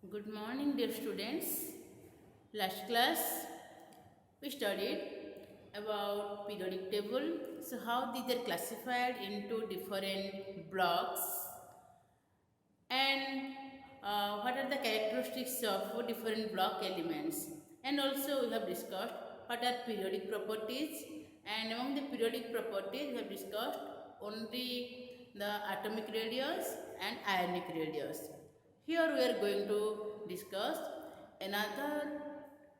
Good morning, dear students. Last class we studied about periodic table. So how these are classified into different blocks and what are the characteristics of different block elements. And also we have discussed what are periodic properties, and among the periodic properties we have discussed only the atomic radius and ionic radius. Here we are going to discuss another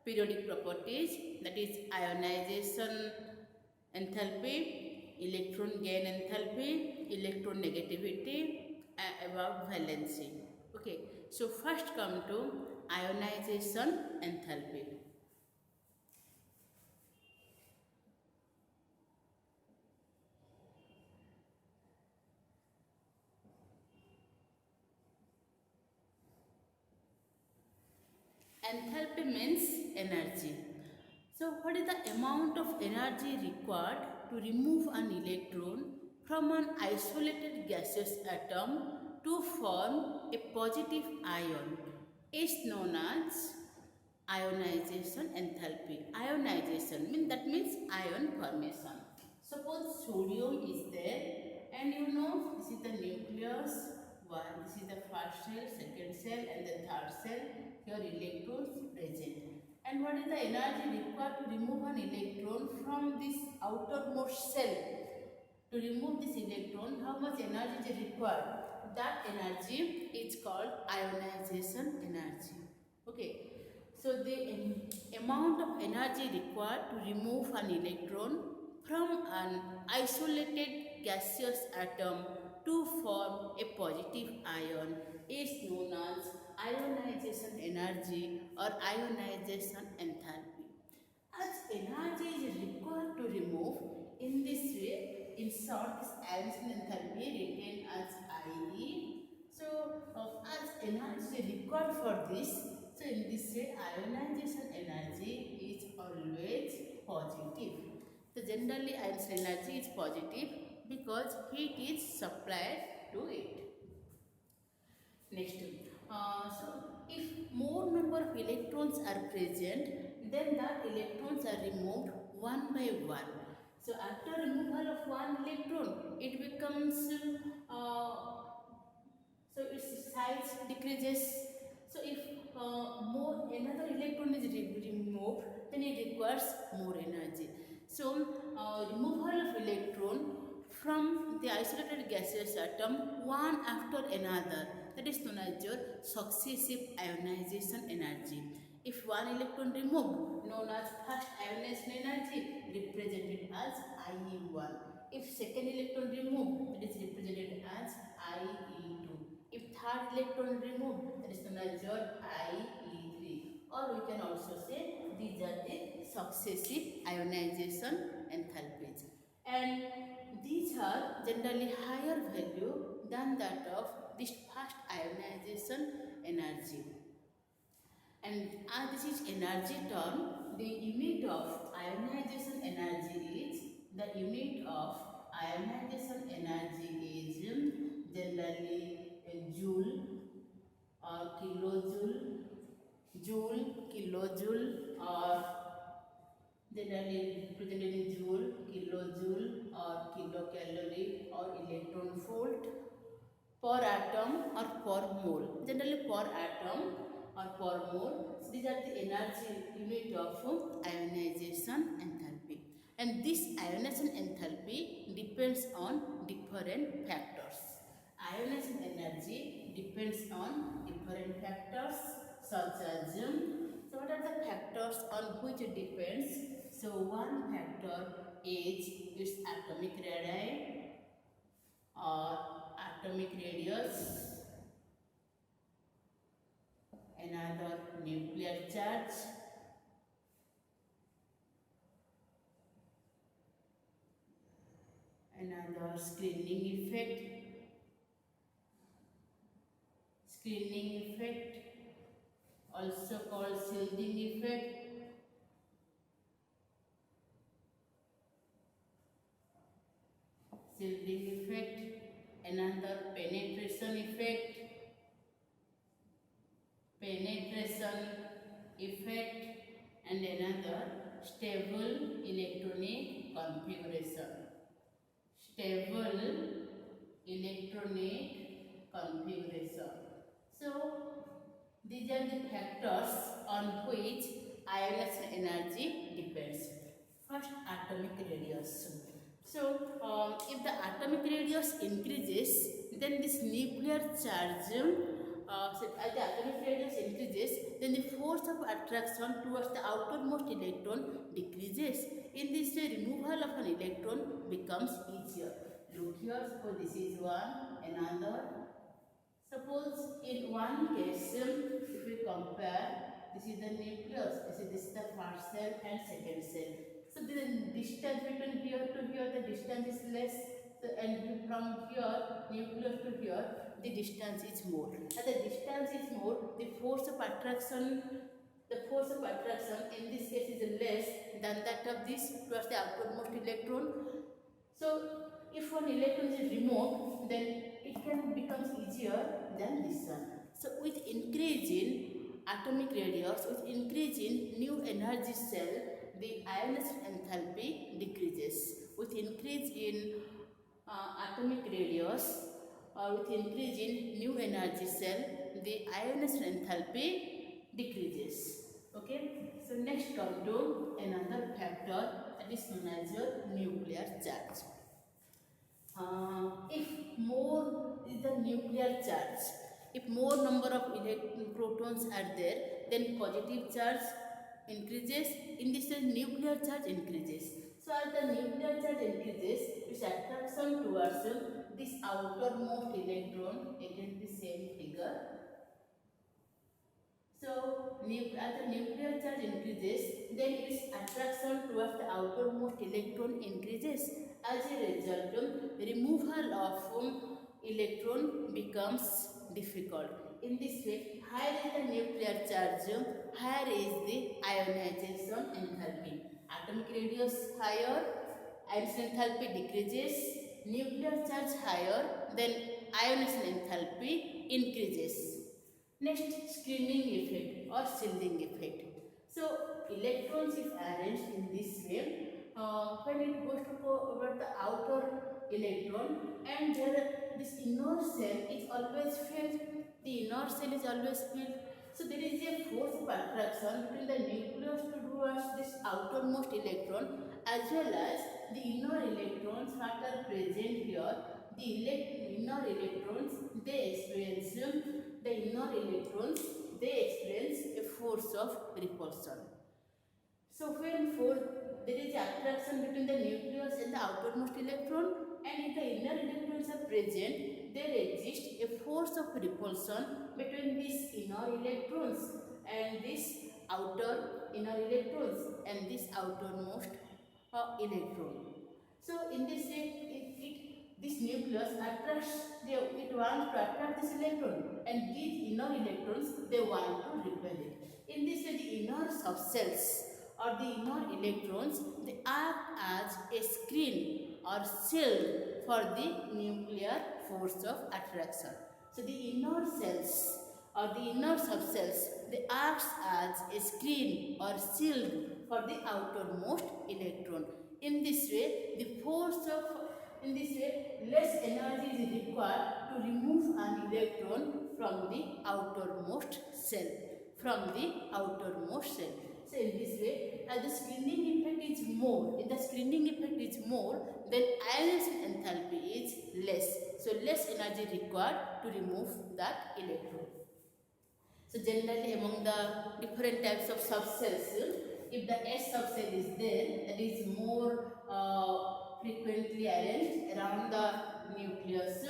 periodic properties, that is ionization enthalpy, electron gain enthalpy, electron negativity, about valency. Okay, so first come to ionization enthalpy. Enthalpy means energy. So what is the amount of energy required to remove an electron from an isolated gaseous atom to form a positive ion is known as ionization enthalpy. Ionization means ion formation. Suppose sodium is there, and you know this is the nucleus one, this is the first cell, second cell, and the third cell. Here electrons present. And what is the energy required to remove an electron from this outermost cell? To remove this electron, how much energy is required? That energy is called ionization energy. Okay. So the amount of energy required to remove an electron from an isolated gaseous atom to form a positive ion is known as ionization energy or ionization enthalpy. As energy is required to remove, in this way, in short, this ionization enthalpy written as IE. So, as energy is required for this, so in this way, ionization energy is always positive. So generally, ionization energy is positive because heat is supplied to it. Next, so if more number of electrons are present, then the electrons are removed one by one. So after removal of one electron, it becomes so its size decreases. So if more another electron is removed, then it requires more energy. So removal of electron from the isolated gaseous atom one after another, that is known as your successive ionization energy. If one electron removed, known as first ionization energy, represented as IE1. If second electron removed, that is represented as IE2. If third electron removed, that is known as your IE3. Or we can also say these are the successive ionization enthalpies. And these are generally higher value than that of this first ionization energy. And as this is energy term, the unit of ionization energy is, the unit of ionization energy is generally joule or kilojoule, kilojoule, or generally represented in joule, kilojoule, or kilocalorie, or electron volt per atom or per mole. Generally per atom or per mole. So these are the energy unit of ionization enthalpy. And this ionization enthalpy depends on different factors. Ionization energy depends on different factors such as, so what are the factors on which it depends? So one factor is its atomic radii or atomic radius, another nuclear charge, another screening effect, also called shielding effect, another penetration effect, penetration effect, and another stable electronic configuration. Stable electronic configuration. So these are the factors on which ionization energy depends. First, atomic radius. So if the atomic radius increases, then this nuclear charge, so as the atomic radius increases, then the force of attraction towards the outermost electron decreases. In this way, removal of an electron becomes easier. Look here, suppose this is one, another. Suppose in one case, if we compare, this is the nucleus, this is the first cell and second cell. So the distance between here to here, the distance is less, so, and from here, nucleus to here, the distance is more. As the distance is more, the force of attraction in this case is less than that of this towards the outermost electron. So if one electron is removed, then it can become easier than this one. So with increase in atomic radius, with increase in new energy cell, the ionization enthalpy decreases. With increase in atomic radius or with increase in new energy cell, the ionization enthalpy decreases. Okay. So next come to another factor, that is known as your nuclear charge. If more is the nuclear charge, if more number of protons are there, then positive charge increases. In this way, nuclear charge increases. So as the nuclear charge increases, its attraction towards this outermost electron, again the same figure. So as the nuclear charge increases, then its attraction towards the outermost electron increases. As a result, removal of electron becomes difficult. In this way, higher is the nuclear charge, higher is the ionization enthalpy. Atomic radius higher, ionization enthalpy decreases. Nuclear charge higher, then ionization enthalpy increases. Next, screening effect or shielding effect. So electrons is arranged in this way. When it goes to go over the outer electron, and this inner cell is always filled. The inner cell is always filled. So there is a force of attraction between the nucleus towards this outermost electron, as well as the inner electrons that are present here. The inner electrons experience a force of repulsion. So when there is attraction between the nucleus and the outermost electron, and if the inner electrons are present, there exists a force of repulsion between these inner electrons and this outer inner electrons and this outermost electron. So in this way, this nucleus it wants to attract this electron, and these inner electrons, they want to repel it. In this way, the inner subcells or the inner electrons, they act as a screen or shield for the nuclear force of attraction. So the inner cells or the inner subcells, they act as a screen or shield for the outermost electron. In this way, less energy is required to remove an electron from the outermost cell. So in this way, as the screening effect is more, then ionization enthalpy is less. So less energy required to remove that electron. So generally among the different types of subcells, if the S subcell is there, that is more frequently arranged around the nucleus.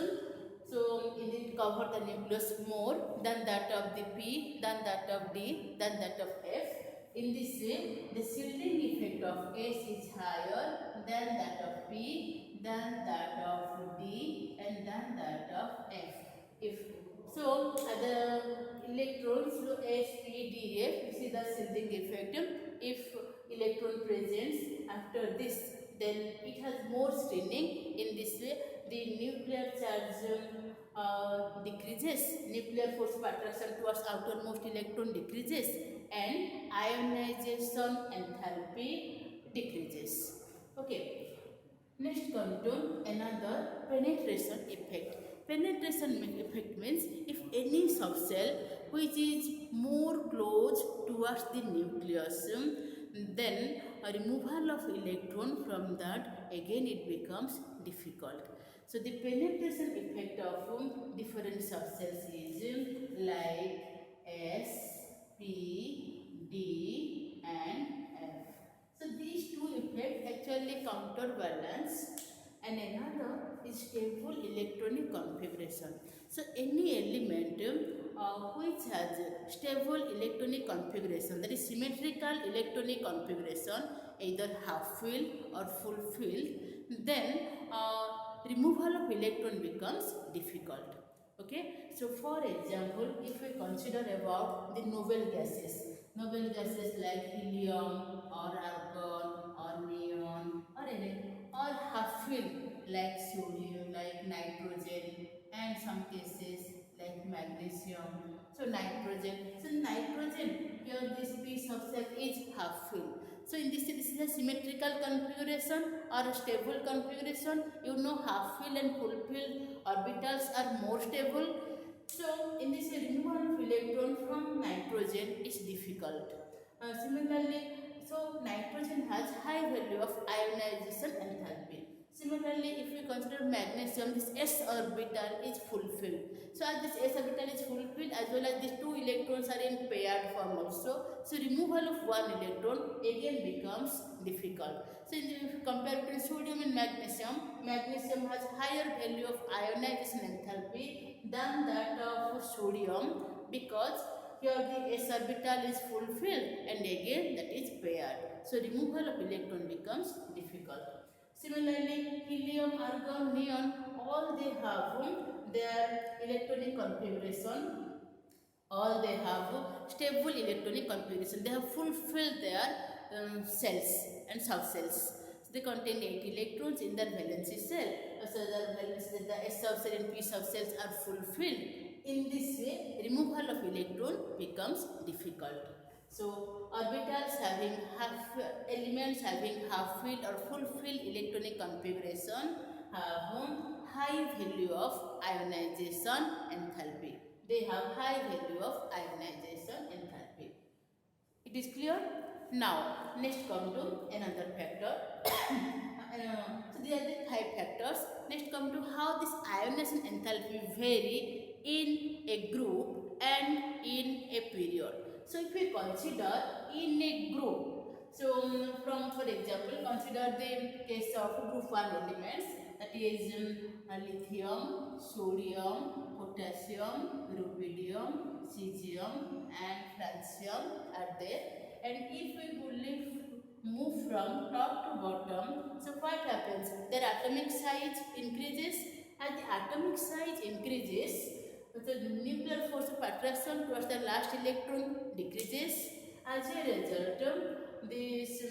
So it covers the nucleus more than that of the P, than that of D, than that of F. In this way, the shielding effect of S is higher than that of P, than that of D, and than that of F. So the electrons S, P, D, F, this is the shielding effect. If electron presents after this, then it has more screening. In this way, the nuclear charge decreases, nuclear force of attraction towards outermost electron decreases, and ionization enthalpy decreases. Okay. Next come to another penetration effect. Penetration effect means if any subcell which is more close towards the nucleus, then a removal of electron from that again it becomes difficult. So the penetration effect of different subcells is like S, P, D and F. So these two effects actually counterbalance, and another is stable electronic configuration. So any element which has stable electronic configuration, that is symmetrical electronic configuration, either half filled or full filled, then removal of electron becomes difficult. Okay, so for example, if we consider about the noble gases like helium or argon or neon or anything, or half filled like sodium, like nitrogen, and some cases like magnesium. So nitrogen here this piece of cell is half filled. So in this is a symmetrical configuration or a stable configuration. You know, half filled and full filled orbitals are more stable. So in this removal of electron from nitrogen is difficult. Similarly, so nitrogen has high value of ionization enthalpy. Similarly, if we consider magnesium, this s orbital is fulfilled. So as this s orbital is fulfilled, as well as these two electrons are in paired form also, so removal of one electron again becomes difficult. So if you compare between sodium and magnesium has higher value of ionization enthalpy than that of sodium, because here the s orbital is fulfilled and again that is paired. So removal of electron becomes difficult. Similarly, helium, argon, neon, all they have their electronic configuration. All they have stable electronic configuration. They have fulfilled their cells and subcells. So they contain 8 electrons in their valency cell. So the S subcell and P subcells are fulfilled. In this way, removal of electron becomes difficult. So orbitals having elements having half filled or full filled electronic configuration have high value of ionization enthalpy. They have high value of ionization enthalpy. It is clear? Now, next come to another factor. So these are the 5 factors. Next come to how this ionization enthalpy vary in a group and in a period. So if we consider in a group, so for example, consider the case of group 1 elements, that is lithium, sodium, potassium, rubidium, cesium and francium are there. And if we fully move from top to bottom, so what happens? Their atomic size increases. As the atomic size increases, the nuclear force of attraction towards the last electron decreases. As a result, this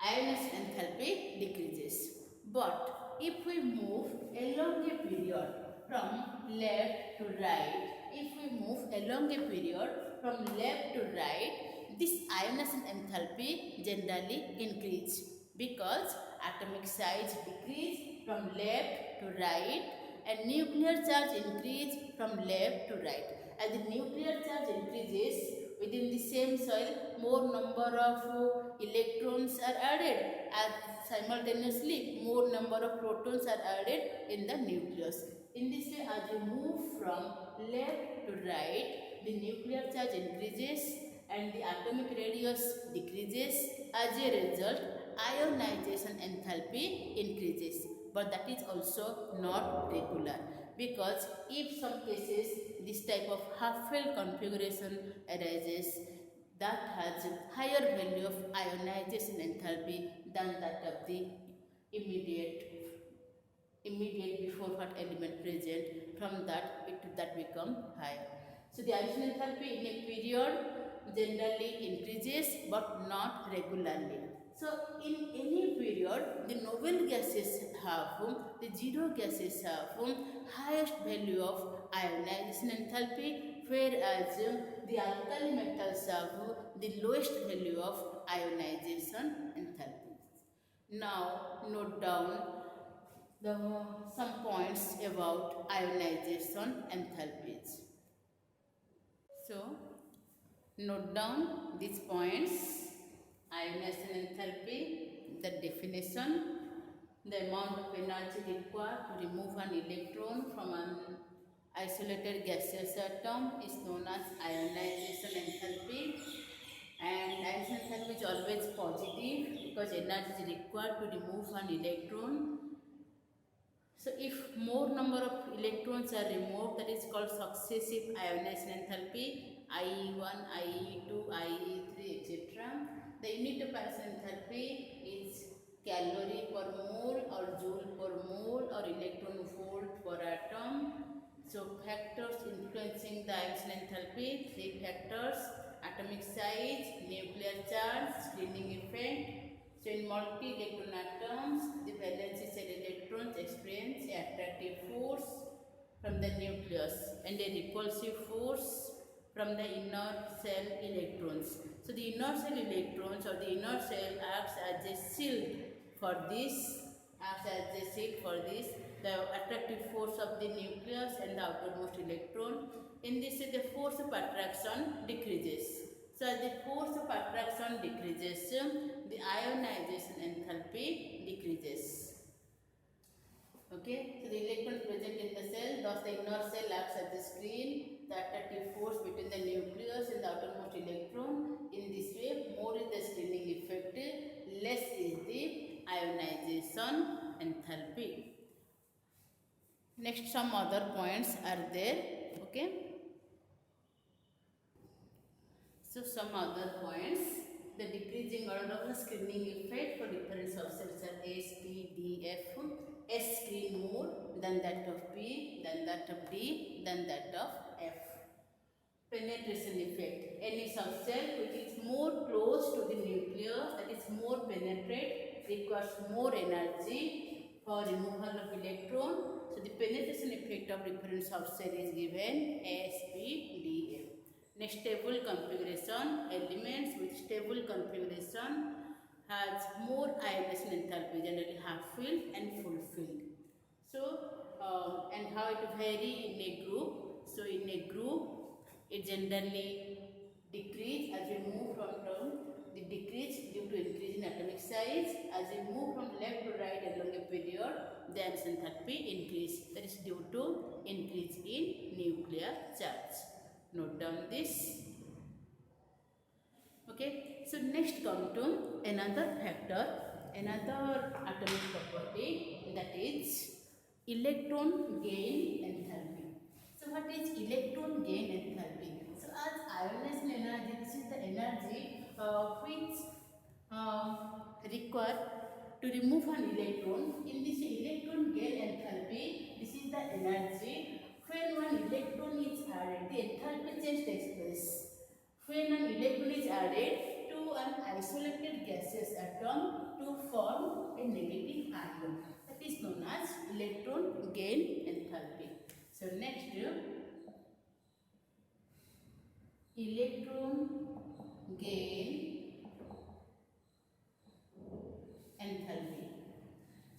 ionization enthalpy decreases. But if we move along a period from left to right, this ionization enthalpy generally increase, because atomic size decrease from left to right and nuclear charge increase from left to right. As the nuclear charge increases within the same soil, more number of electrons are added, as simultaneously more number of protons are added in the nucleus. In this way, as you move from left to right, the nuclear charge increases and the atomic radius decreases. As a result, ionization enthalpy increases. But that is also not regular, because if some cases this type of half-filled configuration arises, that has higher value of ionization enthalpy than that of the immediate before what element present. From that that become high. So the ionization enthalpy in a period generally increases but not regularly. So in any period, the noble gases have, the zero gases have highest value of ionization enthalpy, whereas the alkali metals have the lowest value of ionization enthalpy. Now note down some points about ionization enthalpies. So note down these points: ionization enthalpy, the definition, the amount of energy required to remove an electron from an isolated gaseous atom is known as ionization enthalpy, and ionization enthalpy is always positive because energy is required to remove an electron. So if more number of electrons are removed, that is called successive ionization enthalpy, IE1, IE2, IE3, etc. The unit of ionization enthalpy is calorie per mole or joule per mole or electron volt per atom. So factors influencing the ionization enthalpy, three factors: atomic size, nuclear charge, screening effect. So in multi-electron atoms, the valence shell electrons experience an attractive force from the nucleus and a repulsive force from the inner shell electrons. So the inner shell electrons or the inner shell acts as a shield for this, the attractive force of the nucleus and the outermost electron. In this way, the force of attraction decreases. So as the force of attraction decreases, the ionization enthalpy decreases. Okay, so the electron present in the cell, thus the inner cell acts as the screen, the attractive force between the nucleus and the outermost electron. In this way, more is the screening effect, less is the ionization enthalpy. Next, some other points are there. Okay. So some other points: the decreasing order of the screening effect for different subsets are S, P, D, F. S screen more than that of P, than that of D, than that of F. Penetration effect: any subcell which is more close to the nucleus, that is more penetrate, requires more energy for removal of electron. So the penetration effect of different subcell is given S, P, D, F. Next, stable configuration: elements with stable configuration has more ionization enthalpy, generally half filled and full filled. So and how it vary in a group. So in a group, it generally decrease as we move from the decrease due to increase in atomic size. As we move from left to right along a period, the ionization enthalpy increase, that is due to increase in nuclear charge. Note down this. Okay, so next come to another factor, another atomic property, that is electron gain enthalpy. So what is electron gain enthalpy? So as ionization energy, this is the energy which required to remove an electron. In this electron gain enthalpy, this is the energy when one electron is added, the enthalpy change takes place. When an electron is added to an isolated gaseous atom to form a negative ion, that is known as electron gain enthalpy. So next, electron gain enthalpy.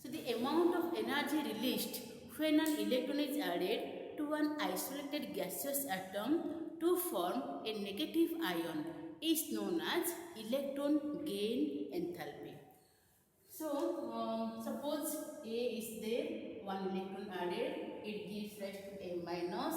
So the amount of energy released when an electron is added to an isolated gaseous atom to form a negative ion is known as electron gain enthalpy. So suppose A is there, one electron added, it gives rise to A minus,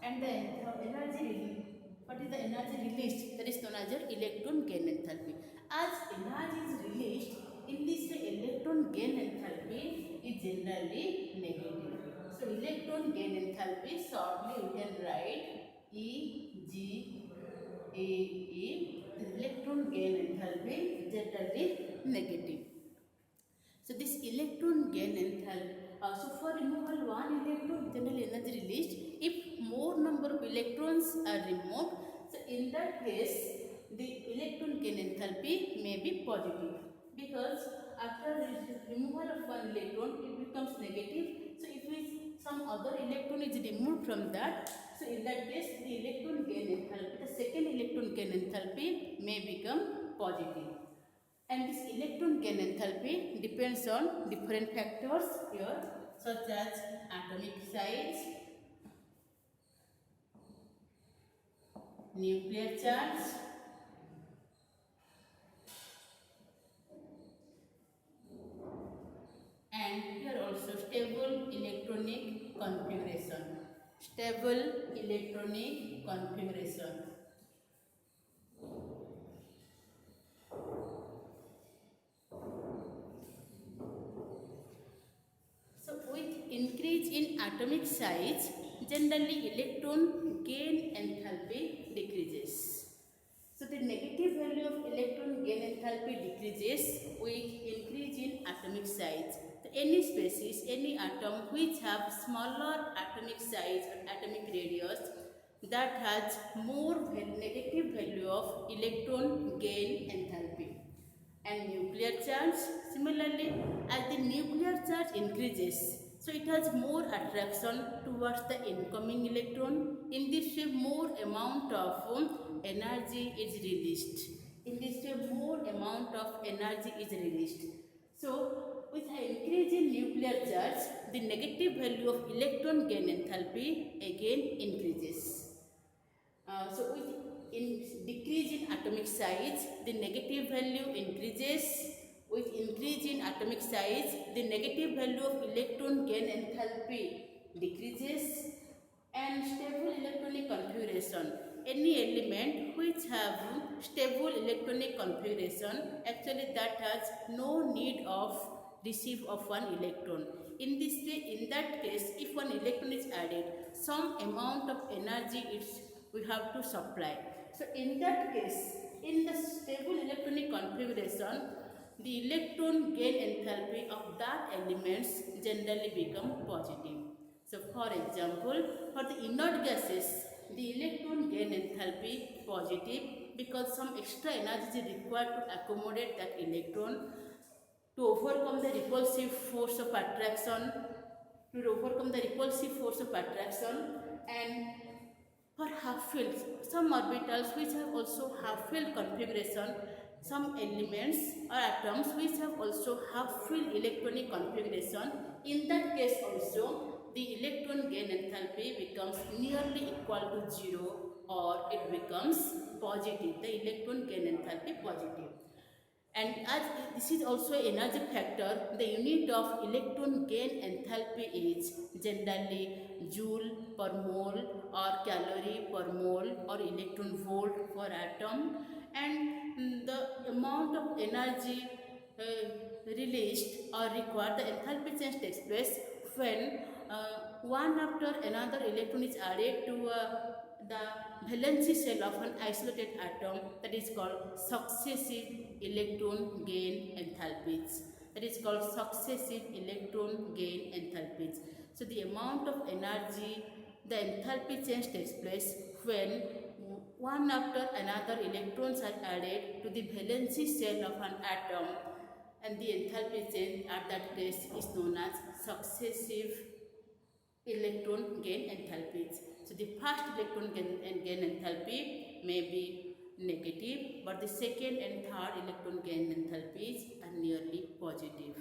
and the energy, what is the energy released? That is known as your electron gain enthalpy. As energy is released, in this way electron gain enthalpy is generally negative. So electron gain enthalpy, shortly we can write EGAE. The electron gain enthalpy is generally negative. So this electron gain enthalpy, so for removal one electron, generally energy released. If more number of electrons are removed, so in that case the electron gain enthalpy may be positive. because after removal of one electron it becomes negative. So if some other electron is removed from that, so in that case the electron gain enthalpy, the second electron gain enthalpy may become positive. And this electron gain enthalpy depends on different factors here, such as atomic size, nuclear charge, and here also stable electronic configuration. Stable electronic configuration. So with increase in atomic size, generally electron gain enthalpy decreases. So the negative value of electron gain enthalpy decreases with increase in atomic size. So any species, any atom which have smaller atomic size or atomic radius, that has more negative value of electron gain enthalpy. And nuclear charge, similarly, as the nuclear charge increases, so it has more attraction towards the incoming electron. In this way, more amount of energy is released. In this way, more amount of energy is released. So with an increase in nuclear charge, the negative value of electron gain enthalpy again increases. So with decrease in atomic size, the negative value increases. With increase in atomic size, the negative value of electron gain enthalpy decreases. And stable electronic configuration. Any element which have stable electronic configuration, actually that has no need of receive of one electron. In this way, in that case, if one electron is added, some amount of energy we have to supply. So in that case, in the stable electronic configuration, the electron gain enthalpy of that elements generally become positive. So for example, for the inert gases, the electron gain enthalpy positive because some extra energy is required to accommodate that electron, to overcome the repulsive force of attraction, and for half fields, some orbitals which have also half field configuration, some elements or atoms which have also half field electronic configuration, in that case also the electron gain enthalpy becomes nearly equal to 0 or it becomes positive, the electron gain enthalpy positive. And as this is also energy factor, the unit of electron gain enthalpy is generally joule per mole or calorie per mole or electron volt per atom. And the amount of energy released or required, the enthalpy change takes place when one after another electron is added to the valency shell of an isolated atom, that is called successive electron gain enthalpies. That is called successive electron gain enthalpies. So the amount of energy, the enthalpy change takes place when one after another electrons are added to the valency shell of an atom, and the enthalpy change at that case is known as successive electron gain enthalpies. So the first electron gain enthalpy may be negative, but the second and third electron gain enthalpies are nearly positive.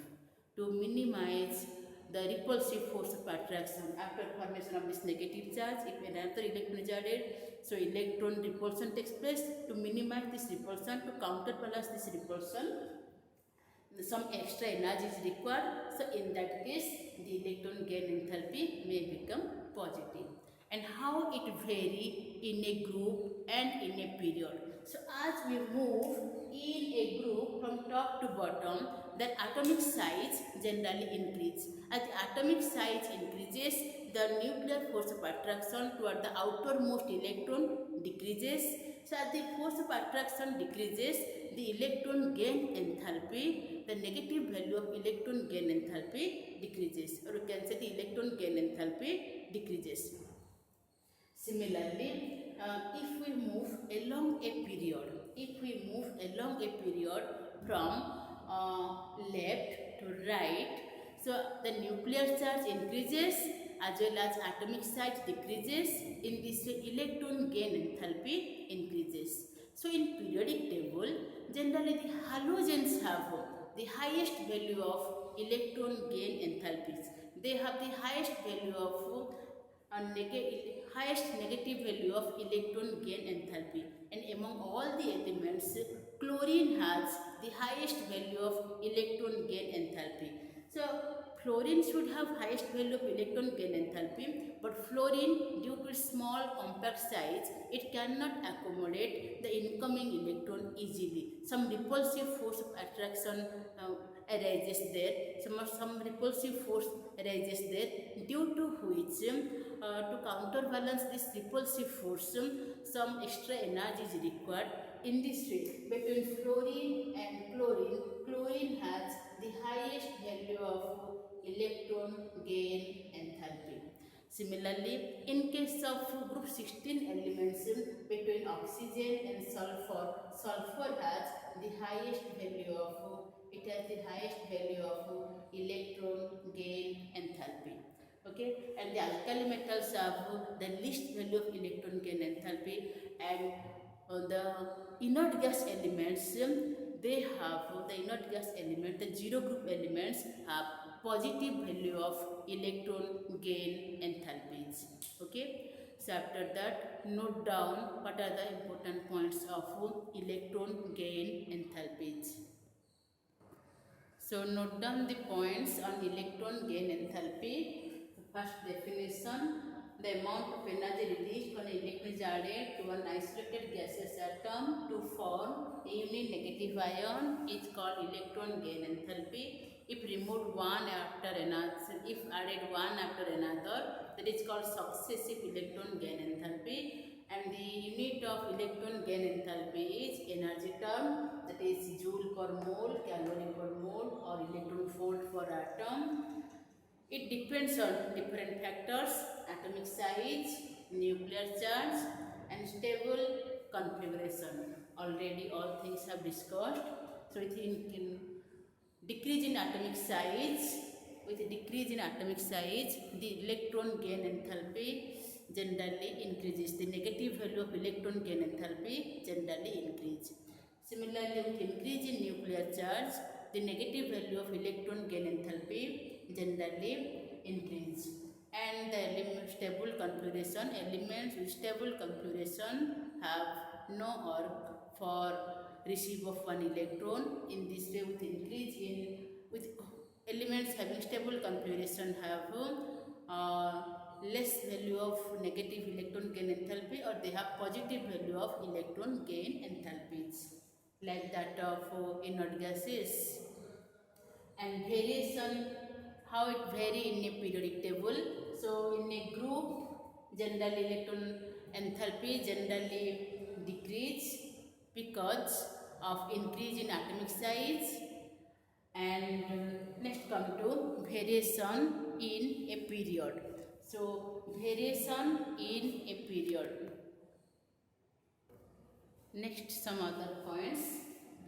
To minimize the repulsive force of attraction after formation of this negative charge, if another electron is added, so electron repulsion takes place. To minimize this repulsion, to counterbalance this repulsion, some extra energy is required. So in that case, the electron gain enthalpy may become positive. And how it vary in a group and in a period. So as we move in a group from top to bottom, the atomic size generally increase. As the atomic size increases, the nuclear force of attraction toward the outermost electron decreases. So as the force of attraction decreases, the electron gain enthalpy, the negative value of electron gain enthalpy decreases, or you can say the electron gain enthalpy decreases. Similarly, if we move along a period from left to right. So the nuclear charge increases as well as atomic size decreases. In this way, electron gain enthalpy increases. So in periodic table, generally the halogens have the highest value of electron gain enthalpies. They have the highest value of highest negative value of electron gain enthalpy, and among all the elements, chlorine has the highest value of electron gain enthalpy. So fluorine should have highest value of electron gain enthalpy, but fluorine, due to its small compact size, it cannot accommodate the incoming electron easily. Some repulsive force of attraction arises there. Some repulsive force arises there, due to which to counterbalance this repulsive force, some extra energy is required. In this way, between fluorine and chlorine, chlorine has the highest value of electron gain enthalpy. Similarly, in case of group 16 elements, between oxygen and sulfur, sulfur has the highest value of electron gain enthalpy. Okay, and the alkali metals have the least value of electron gain enthalpy, and the inert gas elements, they have the inert gas element, the zero group elements have positive value of electron gain enthalpies. Okay, so after that, note down what are the important points of electron gain enthalpies. So note down the points on electron gain enthalpy. First definition: the amount of energy released when an electron is added to an isolated gaseous atom to form a unique negative ion is called electron gain enthalpy. If removed one after another, if added one after another, that is called successive electron gain enthalpy. And the unit of electron gain enthalpy is energy term, that is joule per mole, calorie per mole, or electron volt per atom. It depends on different factors: atomic size, nuclear charge, and stable configuration. Already all things have discussed. So in decrease in atomic size, with decrease in atomic size, the electron gain enthalpy generally increases. The negative value of electron gain enthalpy generally increase. Similarly, with increase in nuclear charge, the negative value of electron gain enthalpy generally increase. And the stable configuration, elements with stable configuration have no arc for receive of one electron. In this way, with elements having stable configuration have less value of negative electron gain enthalpy, or they have positive value of electron gain enthalpies, like that of inert gases. And variation, how it vary in a periodic table. So in a group, general electron enthalpy generally decrease because of increase in atomic size. And next come to variation in a period. So variation in a period. Next, some other points.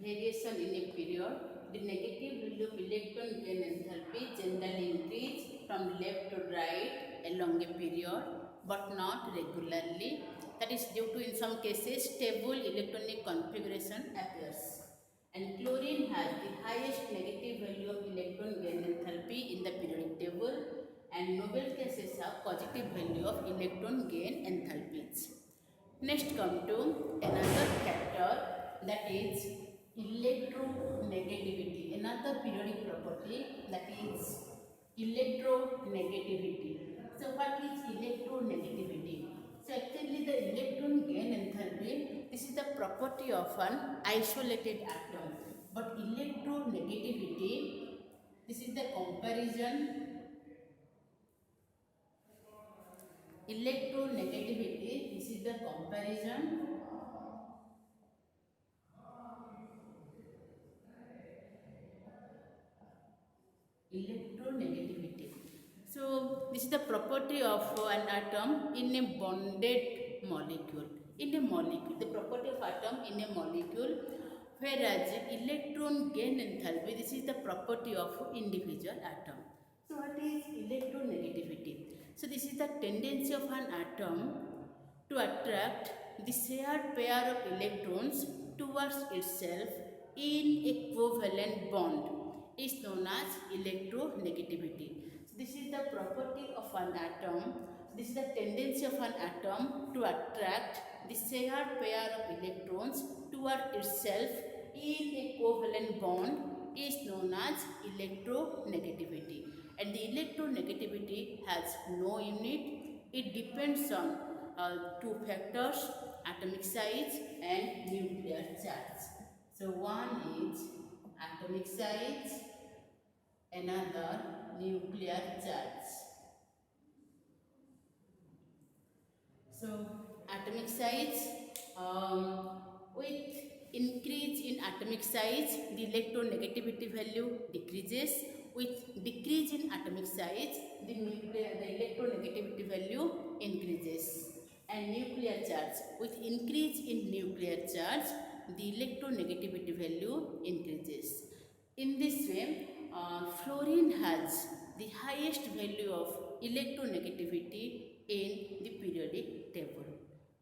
Variation in a period. The negative value of electron gain enthalpy generally increase from left to right along a period, but not regularly. That is due to, in some cases, stable electronic configuration appears. And chlorine has the highest negative value of electron gain enthalpy in the periodic table, and noble gases have positive value of electron gain enthalpies. Next come to another factor, that is electronegativity. Another periodic property, that is electronegativity. So what is electronegativity? So actually the electron gain enthalpy, this is the property of an isolated atom. But electronegativity, this is the comparison. Electronegativity, this is the comparison electronegativity. So this is the property of an atom in a bonded molecule. In a molecule, the property of atom in a molecule whereas electron gain enthalpy, this is the property of individual atom. So what is electronegativity? So this is the tendency of an atom to attract the shared pair of electrons towards itself in a covalent bond is known as electronegativity. So this is the property of an atom. This is the tendency of an atom to attract the shared pair of electrons toward itself in a covalent bond is known as electronegativity. And the electronegativity has no unit. It depends on two factors, atomic size and nuclear charge. So one is atomic size, another nuclear charge. So atomic size, with increase in atomic size, the electronegativity value decreases. With decrease in atomic size, the electronegativity value increases. And nuclear charge, with increase in nuclear charge, the electronegativity value increases. In this way, fluorine has the highest value of electronegativity in the periodic table.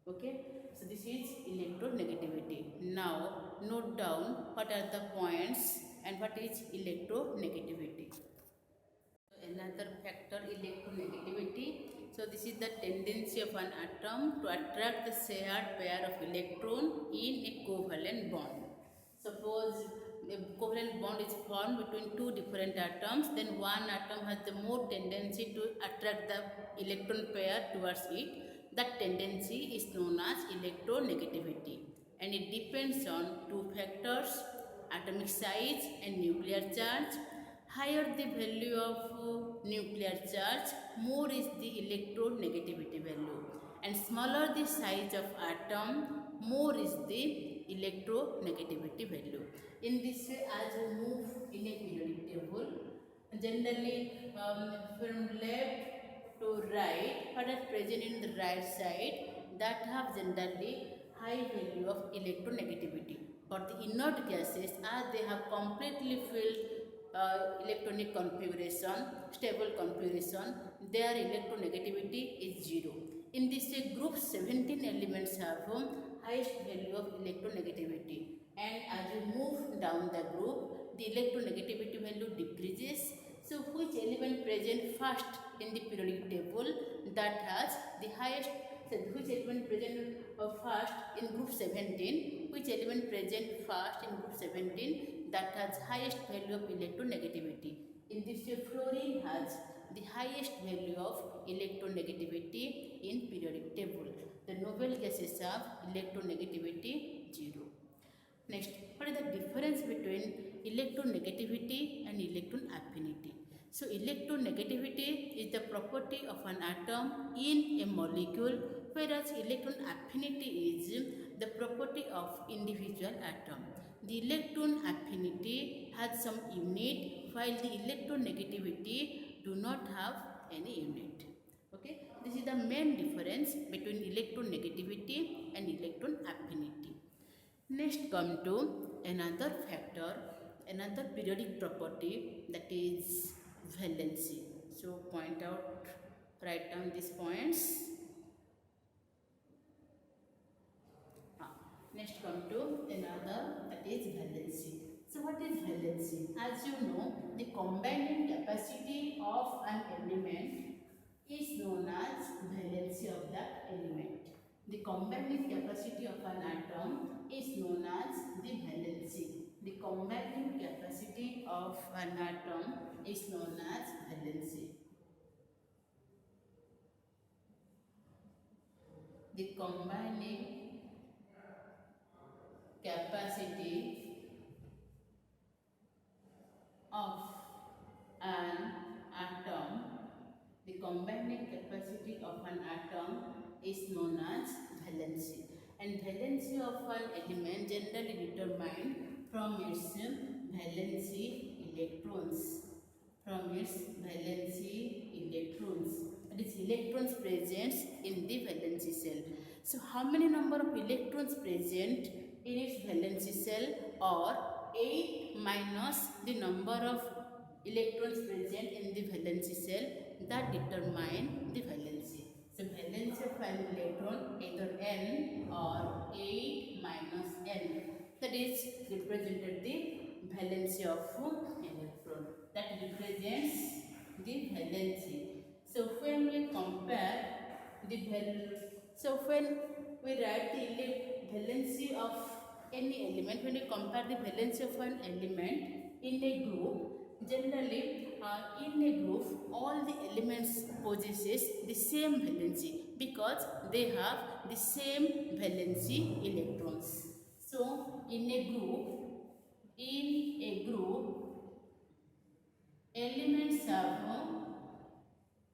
Okay, so this is electronegativity. Now note down what are the points and what is electronegativity. Another factor, electronegativity. So this is the tendency of an atom to attract the shared pair of electron in a covalent bond. Suppose a covalent bond is formed between two different atoms, then one atom has the more tendency to attract the electron pair towards it. That tendency is known as electronegativity, and it depends on two factors, atomic size and nuclear charge. Higher the value of nuclear charge, more is the electronegativity value, and smaller the size of atom, more is the electronegativity value. In this way, as we move in a periodic table, generally from left to right, what is present in the right side, that have generally high value of electronegativity. But the inert gases, as they have completely filled electronic configuration, stable configuration, their electronegativity is 0. In this way, group 17 elements have highest value of electronegativity, and as you move down the group, the electronegativity value decreases. So which element present first in the periodic table, that has the highest, so which element present first in group 17, which element present first in group 17, that has highest value of electronegativity. In this way, fluorine has the highest value of electronegativity in periodic table. The noble gases have electronegativity 0. Next, what is the difference between electronegativity and electron affinity? So electronegativity is the property of an atom in a molecule, whereas electron affinity is the property of individual atom. The electron affinity has some unit, while the electronegativity do not have any unit. Okay, this is the main difference between electronegativity and electron affinity. Next, come to another factor, another periodic property, that is valency. So point out, write down these points. Next, come to another, that is valency. So what is valency? As you know, the combining capacity of an element is known as valency of that element. The combining capacity of an atom is known as the valency. The combining capacity of an atom is known as valency. The combining capacity of an atom, the combining capacity of an atom is known as valency. And valency of an element generally determined from its valency electrons. From its valency electrons. That is electrons present in the valency shell. So how many number of electrons present in its valency shell, or 8 minus the number of electrons present in the valency shell, that determine the valency. So valency of an electron either n or 8 minus n, that is represented the valency of electron, that represents the valency. So when we compare the when we write the valency of any element, when we compare the valency of an element in a group, generally in a group all the elements possesses the same valency because they have the same valency electrons. So in a group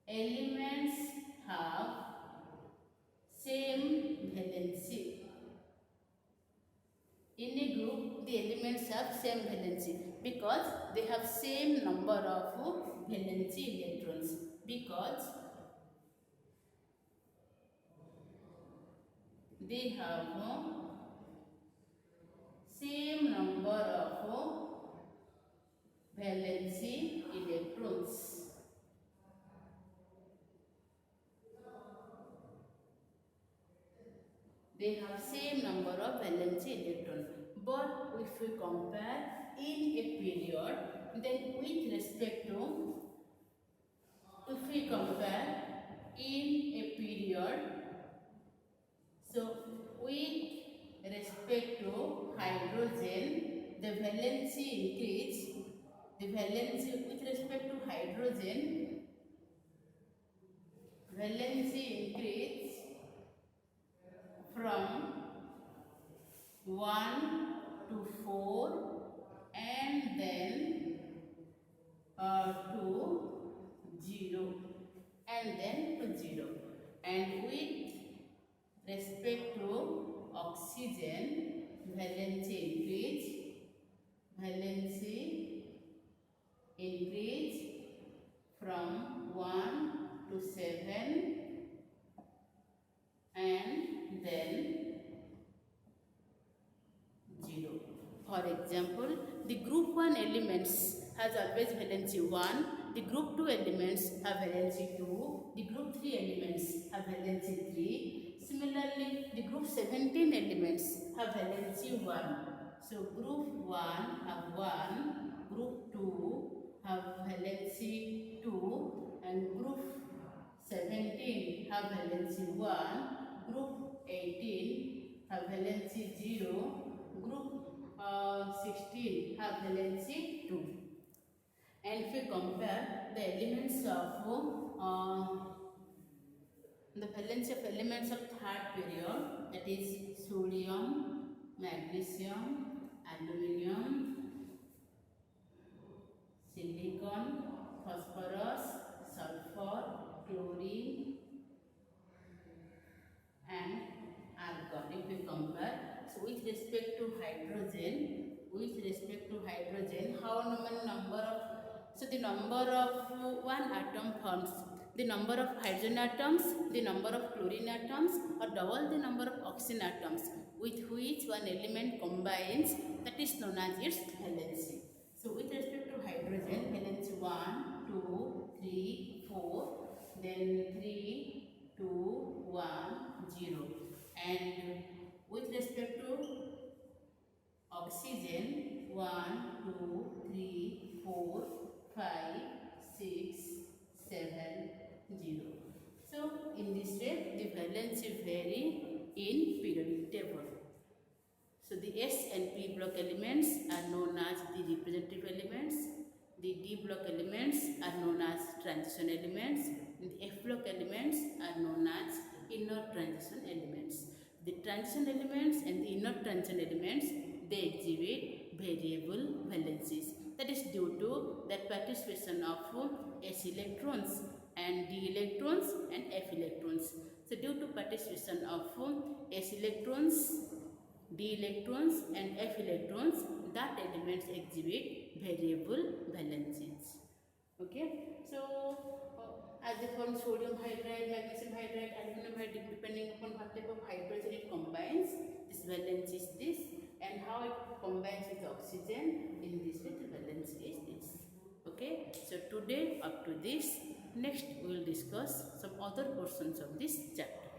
elements have same valency. In a group, the elements have same valency because they have same number of valency electrons. Because they have same number of valency electrons. They have same number of valency electrons. But if we compare in a period, then with respect to, if we compare in a period, so with respect to hydrogen, the valency increase. The valency with respect to hydrogen, valency increase from 1 to 4 and then to 0 and then to 0. And with respect to oxygen, valency increase from 1 to 7 and then 0. For example, the group 1 elements has always valency 1, the group 2 elements have valency 2, the group 3 elements have valency 3. Similarly, the group 17 elements have valency 1. So group 1 have 1, group 2 have valency 2, and group 17 have valency 1, group 18 have valency 0, group 16 have valency 2. And if we compare the elements of the valency of elements of third period, that is sodium, magnesium, aluminium, silicon, phosphorus, sulfur, chlorine and argon. If we compare, so with respect to hydrogen, how many number of, so the number of one atom forms the number of hydrogen atoms, the number of chlorine atoms, or double the number of oxygen atoms with which one element combines, that is known as its valency. So with respect to hydrogen, valency 1, 2, 3, 4, then 3, 2, 1, 0. And with respect to oxygen, 1, 2, 3, 4, 5, 6, 7, 0. So in this way, the valency vary in periodic table. So the S and P block elements are known as the representative elements. The D block elements are known as transition elements. And the F block elements are known as inner transition elements. The transition elements and the inner transition elements, they exhibit variable valencies. That is due to the participation of S electrons and D electrons and F electrons. So due to participation of S electrons, D electrons and F electrons, that elements exhibit variable valencies. Okay, so as they form sodium hydride, magnesium hydride, aluminum hydride, depending upon what type of hydrogen it combines, this valence is this, combines with oxygen in this way the valency is this. Okay, so today up to this. Next we will discuss some other portions of this chapter.